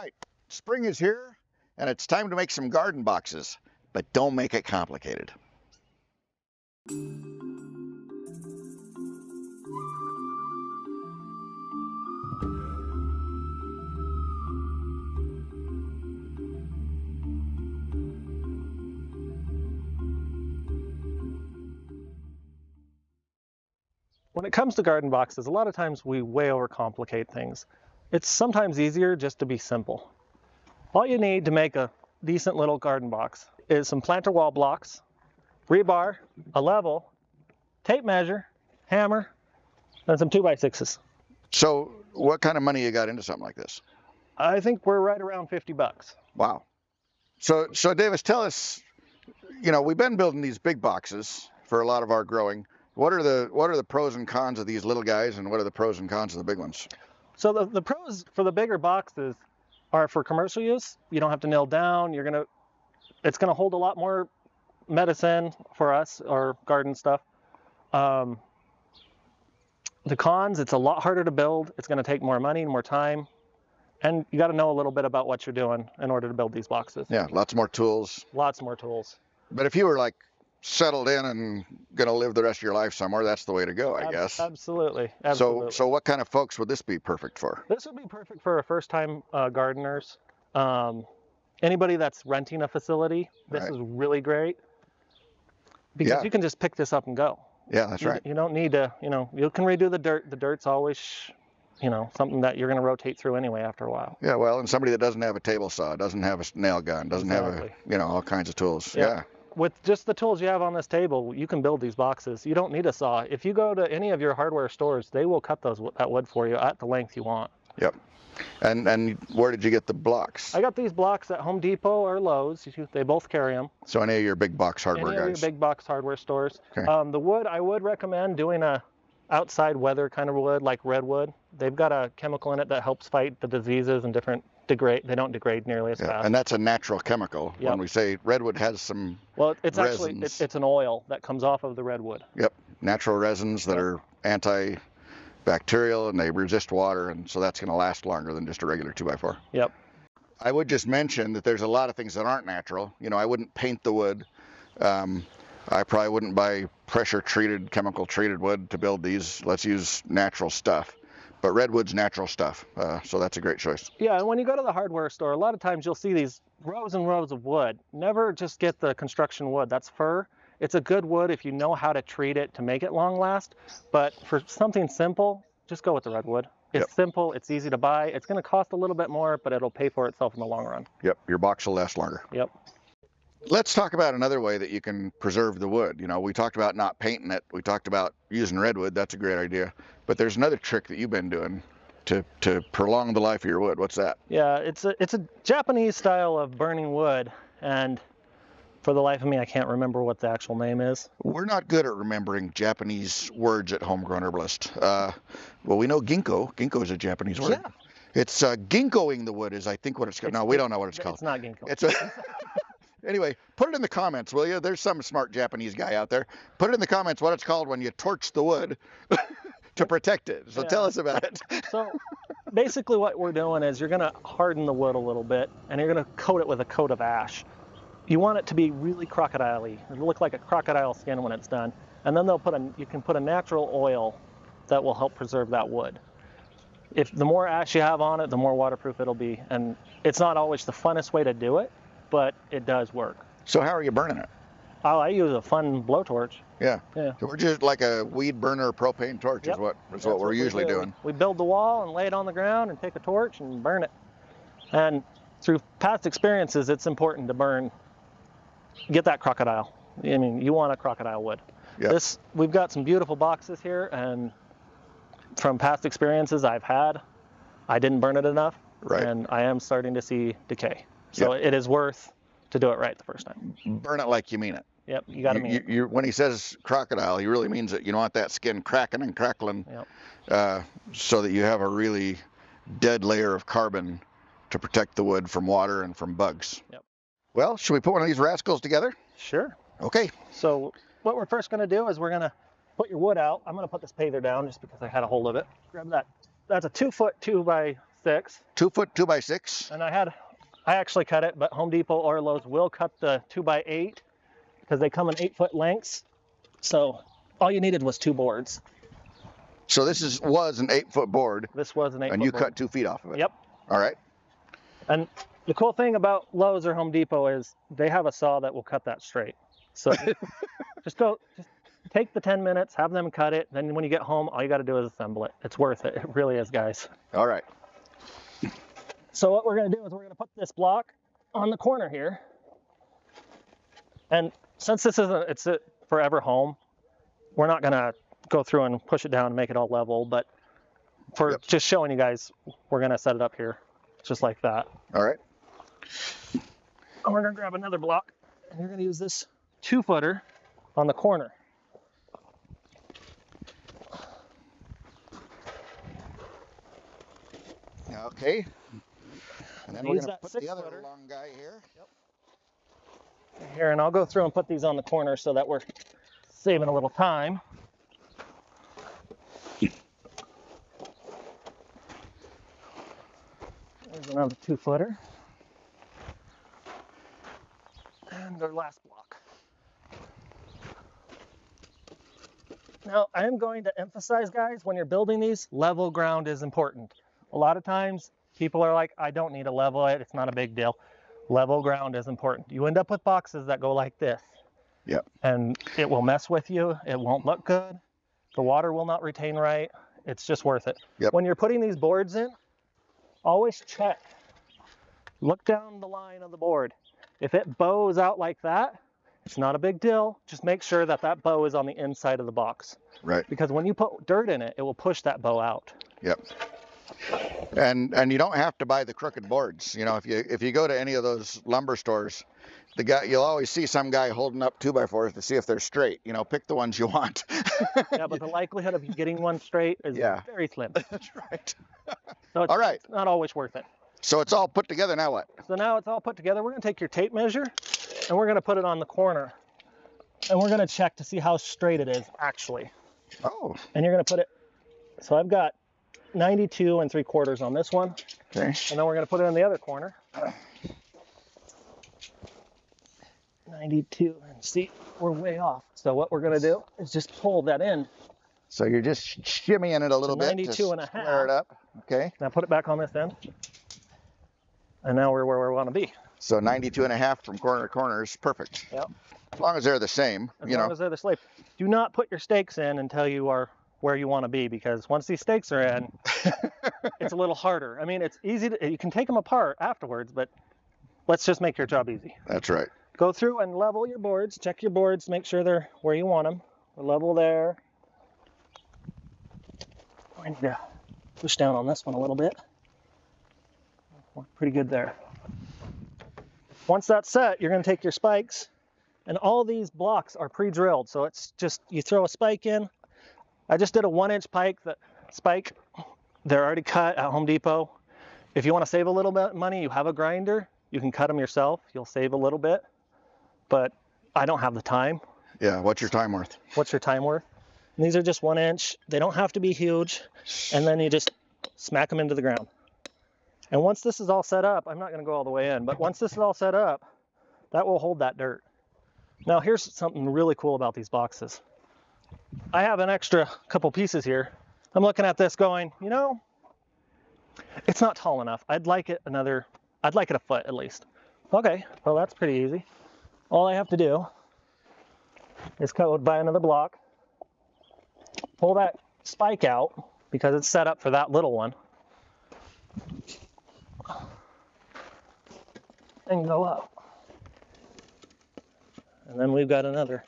right, spring is here and it's time to make some garden boxes, but don't make it complicated. When it comes to garden boxes, a lot of times we way overcomplicate things. It's sometimes easier just to be simple. All you need to make a decent little garden box is some planter wall blocks, rebar, a level, tape measure, hammer, and some 2x6s. So what kind of money you got into something like this? I think we're right around 50 bucks. Wow. So Davis, tell us, we've been building these big boxes for a lot of our growing. What are the pros and cons of these little guys, and what are the pros and cons of the big ones? So the pros for the bigger boxes are for commercial use. You don't have to nail down. It's gonna hold a lot more medicine for us or garden stuff. The cons, it's a lot harder to build. It's gonna take more money and more time. And you gotta know a little bit about what you're doing in order to build these boxes. Yeah, lots more tools. Lots more tools. But if you were like settled in and gonna live the rest of your life somewhere, that's the way to go, I guess. Absolutely. So what kind of folks would this be perfect for? This would be perfect for first-time gardeners. Anybody that's renting a facility, this is really great because you can just pick this up and go. Yeah, that's right. You don't need to, you can redo the dirt. The dirt's always, something that you're going to rotate through anyway after a while. Yeah, well, and somebody that doesn't have a table saw, doesn't have a nail gun, doesn't have all kinds of tools. Yeah. With just the tools you have on this table, you can build these boxes. You don't need a saw. If you go to any of your hardware stores, they will cut that wood for you at the length you want. Yep. And where did you get the blocks? I got these blocks at Home Depot or Lowe's. They both carry them. So any of your big box hardware guys? Any of your big box hardware stores. Okay. The wood, I would recommend doing a outside weather kind of wood, like redwood. They've got a chemical in it that helps fight the diseases and they don't degrade nearly as fast. And that's a natural chemical. Yep. When we say redwood has some it's resins. Actually, it's an oil that comes off of the redwood. Yep, natural resins that are antibacterial and they resist water, and so that's going to last longer than just a regular 2x4. Yep. I would just mention that there's a lot of things that aren't natural. I wouldn't paint the wood. I probably wouldn't buy pressure-treated, chemical-treated wood to build these. Let's use natural stuff. But redwood's natural stuff, so that's a great choice. Yeah, and when you go to the hardware store, a lot of times you'll see these rows and rows of wood. Never just get the construction wood. That's fir. It's a good wood if you know how to treat it to make it long last. But for something simple, just go with the redwood. It's simple, it's easy to buy. It's going to cost a little bit more, but it'll pay for itself in the long run. Yep, your box will last longer. Yep. Let's talk about another way that you can preserve the wood. We talked about not painting it. We talked about using redwood. That's a great idea. But there's another trick that you've been doing to prolong the life of your wood. What's that? Yeah, it's a Japanese style of burning wood, and for the life of me, I can't remember what the actual name is. We're not good at remembering Japanese words at Homegrown Herbalist. Well, we know ginkgo. Ginkgo is a Japanese word. Yeah. It's ginkgoing the wood is, I think, what it's called. No, we don't know what it's called. It's not ginkgo. It's a... Anyway, put it in the comments, will you? There's some smart Japanese guy out there. Put it in the comments what it's called when you torch the wood to protect it. So tell us about it. So basically what we're doing is you're going to harden the wood a little bit, and you're going to coat it with a coat of ash. You want it to be really crocodile-y. It'll look like a crocodile skin when it's done. And then you can put a natural oil that will help preserve that wood. If the more ash you have on it, the more waterproof it'll be. And it's not always the funnest way to do it, but it does work. So how are you burning it? Oh, I use a fun blowtorch. Yeah. So we're just like a weed burner propane torch is what we're usually doing. We build the wall and lay it on the ground and take a torch and burn it. And through past experiences, it's important to get that crocodile. I mean, you want a crocodile wood. Yep. We've got some beautiful boxes here, and from past experiences I've had, I didn't burn it enough, and I am starting to see decay. So it is worth to do it right the first time. Burn it like you mean it. Yep, you got to mean it. When he says crocodile, he really means it. You don't want that skin cracking and crackling, so that you have a really dead layer of carbon to protect the wood from water and from bugs. Yep. Well, should we put one of these rascals together? Sure. Okay. So what we're first going to do is we're going to put your wood out. I'm going to put this paver down just because I had a hold of it. Grab that. That's a 2 foot 2 by 6. 2 foot 2 by 6. And I actually cut it, but Home Depot or Lowe's will cut the 2 by 8 because they come in 8-foot lengths. So all you needed was 2 boards. So this was an 8-foot board. This was an 8-foot board. And you cut 2 feet off of it. Yep. All right. And the cool thing about Lowe's or Home Depot is they have a saw that will cut that straight. So just take the 10 minutes, have them cut it. Then when you get home, all you got to do is assemble it. It's worth it. It really is, guys. All right. So what we're going to do is we're going to put this block on the corner here. And since it's a forever home, we're not going to go through and push it down and make it all level. But for just showing you guys, we're going to set it up here just like that. All right. And we're going to grab another block. And you're going to use this 2-footer on the corner. Okay. And then we're Use going to that put the other 6-footer. long guy here. Here, and I'll go through and put these on the corner so that we're saving a little time. There's another 2-footer. And our last block. Now, I am going to emphasize, guys, when you're building these, level ground is important. A lot of times, people are like, I don't need to level it. It's not a big deal. Level ground is important. You end up with boxes that go like this. Yep. And it will mess with you. It won't look good. The water will not retain right. It's just worth it. Yep. When you're putting these boards in, always check. Look down the line of the board. If it bows out like that, it's not a big deal. Just make sure that that bow is on the inside of the box. Right. Because when you put dirt in it, it will push that bow out. Yep. And you don't have to buy the crooked boards. You know, if you go to any of those lumber stores, you'll always see some guy holding up 2x4s to see if they're straight. You know, pick the ones you want. Yeah, but the likelihood of you getting one straight is very slim. That's right. So it's all right. not always worth it. So it's all put together, now what? So now it's all put together. We're going to take your tape measure and we're going to put it on the corner. And we're going to check to see how straight it is actually. Oh. And you're going to put it, so I've got 92 3/4 on this one. Okay. And then we're going to put it in the other corner. 92, and see, we're way off. So what we're going to do is just pull that in. So you're just shimmying it a little bit 92 to and a square half. it up. Okay. Now put it back on this end. And now we're where we want to be. So 92 and a half from corner to corner is perfect. Yep. As long as they're the same, As long as they're the same. Do not put your stakes in until you are where you want to be, because once these stakes are in, it's a little harder. I mean, it's easy you can take them apart afterwards, but let's just make your job easy. That's right. Go through and level your boards, check your boards, make sure they're where you want them. We're level there. I need to push down on this one a little bit. We're pretty good there. Once that's set, you're going to take your spikes, and all these blocks are pre-drilled, so it's just you throw a spike in. I just did a 1-inch spike. They're already cut at Home Depot. If you want to save a little bit of money, you have a grinder. You can cut them yourself. You'll save a little bit, but I don't have the time. Yeah, what's your time worth? What's your time worth? And these are just 1 inch. They don't have to be huge. And then you just smack them into the ground. And once this is all set up, I'm not going to go all the way in, but once this is all set up, that will hold that dirt. Now here's something really cool about these boxes. I have an extra couple pieces here. I'm looking at this going, you know, it's not tall enough. I'd like it a foot at least. Okay, well that's pretty easy. All I have to do is buy another block, pull that spike out because it's set up for that little one, and go up. And then we've got another.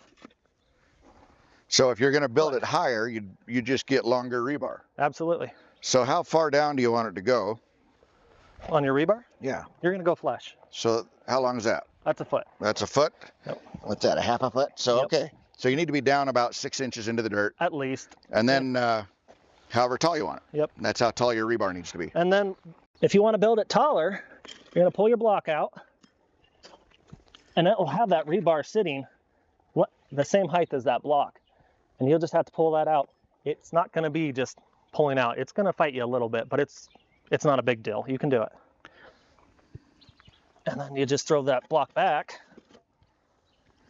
So if you're going to build it higher, you just get longer rebar. Absolutely. So how far down do you want it to go? On your rebar? Yeah. You're going to go flush. So how long is that? That's a foot. That's a foot? Yep. What's that, a half a foot? So, Yep. Okay. So you need to be down about 6 inches into the dirt. At least. And then however tall you want it. Yep. That's how tall your rebar needs to be. And then if you want to build it taller, you're going to pull your block out, and it will have that rebar sitting the same height as that block. And you'll just have to pull that out. It's not going to be just pulling out. It's going to fight you a little bit, but it's it's not a big deal. You can do it. And then you just throw that block back,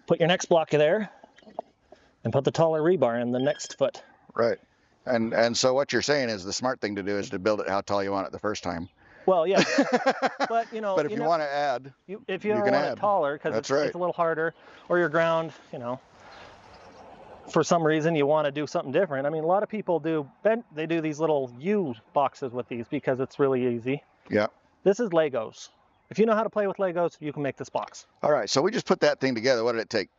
put your next block there, and put the taller rebar in the next foot. Right. And so what you're saying is the smart thing to do is to build it how tall you want it the first time. Well, yeah, but you know, But if you want to add, if you you don't can want add. it taller because That's it's right. a little harder, or your ground, you know, for some reason you want to do something different. I mean, a lot of people do these little U boxes with these because it's really easy. Yeah. This is Legos. If you know how to play with Legos, you can make this box. All right. So we just put that thing together. What did it take?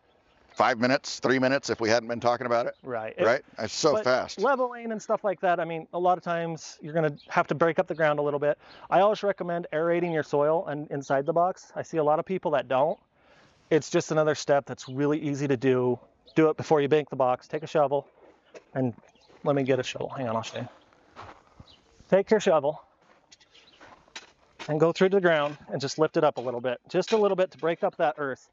5 minutes, 3 minutes if we hadn't been talking about it? Right. Right? It's so But fast. leveling and stuff like that, I mean, a lot of times you're going to have to break up the ground a little bit. I always recommend aerating your soil and inside the box. I see a lot of people that don't. It's just another step that's really easy to do. Do it before you bank the box. Take a shovel, and let me get a shovel. Hang on, I'll show you. Take your shovel and go through the ground and just lift it up a little bit. Just a little bit to break up that earth.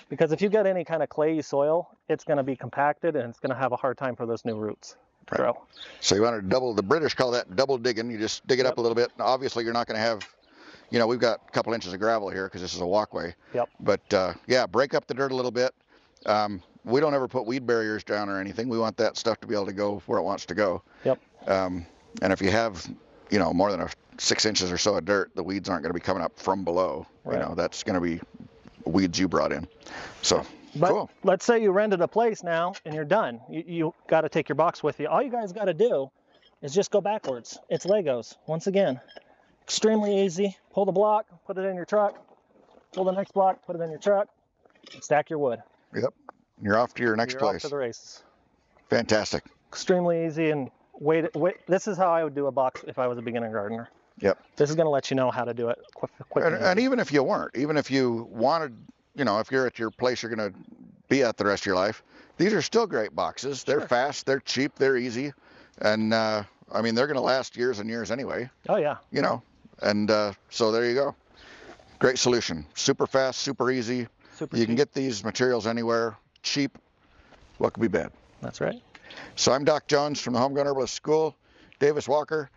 Because if you get any kind of clayey soil, it's going to be compacted and it's going to have a hard time for those new roots to grow. So you want to double, the British call that double digging. You just dig it up a little bit. And obviously you're not going to have, you know, we've got a couple inches of gravel here because this is a walkway. Yep. But yeah, break up the dirt a little bit. We don't ever put weed barriers down or anything. We want that stuff to be able to go where it wants to go. Yep. And if you have, you know, more than 6 inches or so of dirt, the weeds aren't going to be coming up from below. Right. You know, that's going to be weeds you brought in. So But cool. let's say you rented a place now and you're done. You got to take your box with you. All you guys got to do is just go backwards. It's Legos. Once again, extremely easy. Pull the block, put it in your truck. Pull the next block, put it in your truck. And stack your wood. Yep. You're off to your next You're place. off to the races. Fantastic. Extremely easy, and wait. This is how I would do a box if I was a beginner gardener. Yep. This is going to let you know how to do it quick. And even if you weren't, even if you wanted, you know, if you're at your place you're going to be at the rest of your life, these are still great boxes. They're fast, they're cheap, they're easy. And I mean, they're going to last years and years anyway, Oh yeah. you know. And so there you go. Great solution. Super fast, super easy. Super You can cheap. get these materials anywhere, cheap. What could be bad? That's right. So I'm Doc Jones from the Homegrown Herbalist School, Davis Walker.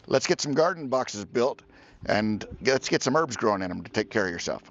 Let's get some garden boxes built and let's get some herbs growing in them to take care of yourself.